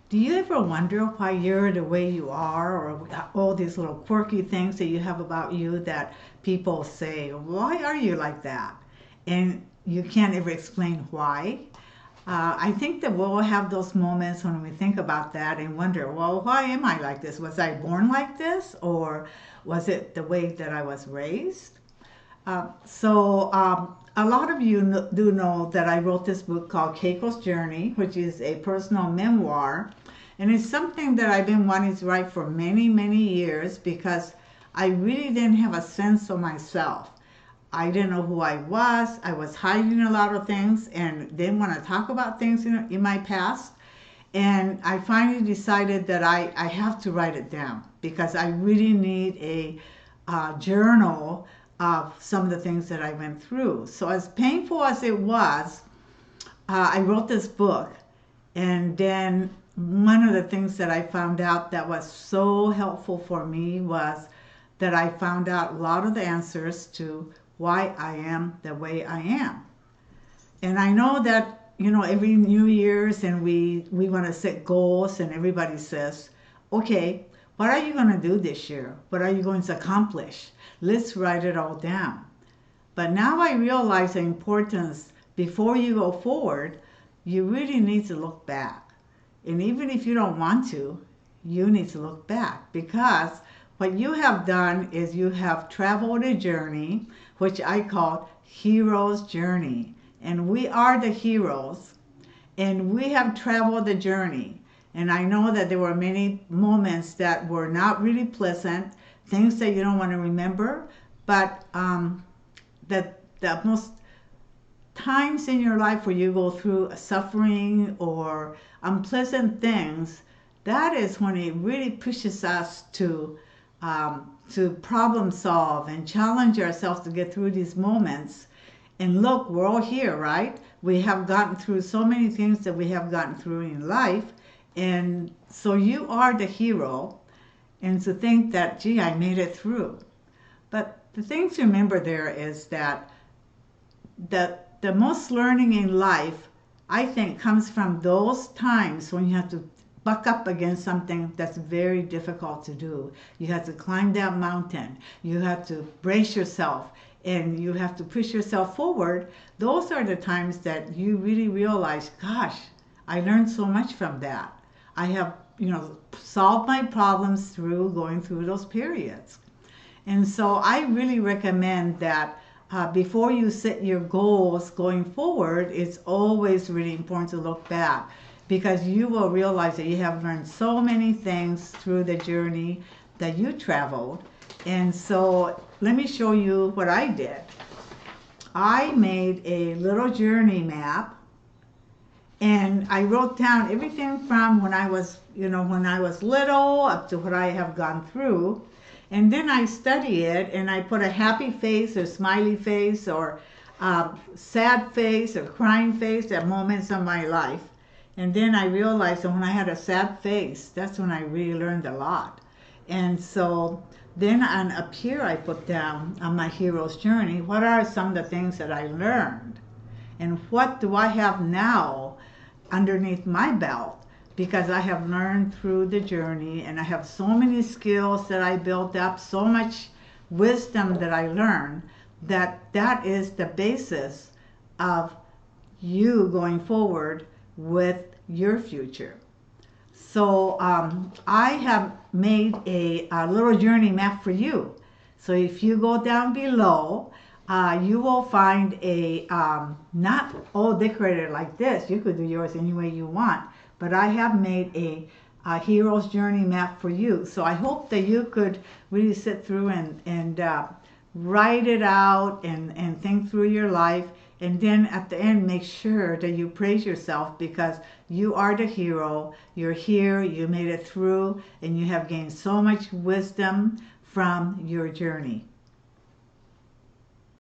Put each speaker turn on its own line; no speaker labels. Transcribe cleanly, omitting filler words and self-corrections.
Do you ever wonder why you're the way you are, or all these little quirky things that you have about you that people say, why are you like that? And you can't ever explain why. I think that we'll have those moments when we think about that and wonder, well, why am I like this? Was I born like this? Or was it the way that I was raised? A lot of you do know that I wrote this book called Keiko's Journey, which is a personal memoir. And it's something that I've been wanting to write for many, many years because I really didn't have a sense of myself. I didn't know who I was. I was hiding a lot of things and didn't want to talk about things in my past. And I finally decided that I have to write it down because I really need a journal of some of the things that I went through. So, as painful as it was, I wrote this book. And then one of the things that I found out that was so helpful for me was that I found out a lot of the answers to why I am the way I am. And I know that, every New Year's and we want to set goals and everybody says, okay, what are you going to do this year? What are you going to accomplish? Let's write it all down. But now I realize the importance before you go forward, you really need to look back. And even if you don't want to, you need to look back because what you have done is you have traveled a journey, which I call Hero's Journey. And we are the heroes, and we have traveled the journey. And I know that there were many moments that were not really pleasant, things that you don't want to remember, but that the most times in your life where you go through suffering or unpleasant things, that is when it really pushes us to problem solve and challenge ourselves to get through these moments. And look, we're all here, right? We have gotten through so many things that we have gotten through in life. And so you are the hero. And to think that, gee, I made it through. But the thing to remember there is that the most learning in life, I think, comes from those times when you have to buck up against something that's very difficult to do. You have to climb that mountain. You have to brace yourself and you have to push yourself forward. Those are the times that you really realize, gosh, I learned so much from that. I have, solved my problems through going through those periods. And so I really recommend that before you set your goals going forward, it's always really important to look back because you will realize that you have learned so many things through the journey that you traveled. And so let me show you what I did. I made a little journey map and I wrote down everything from when I was, when I was little up to what I have gone through. And then I study it and I put a happy face or smiley face or sad face or crying face at moments of my life. And then I realized that when I had a sad face, that's when I really learned a lot. And so then on up here I put down on my hero's journey, what are some of the things that I learned? And what do I have now underneath my belt? Because I have learned through the journey and I have so many skills that I built up, so much wisdom that I learned, that is the basis of you going forward with your future. So I have made a little journey map for you. So if you go down below, you will find a, not all decorated like this. You could do yours any way you want. But I have made a hero's journey map for you. So I hope that you could really sit through and write it out and think through your life. And then at the end, make sure that you praise yourself because you are the hero. You're here, you made it through, and you have gained so much wisdom from your journey.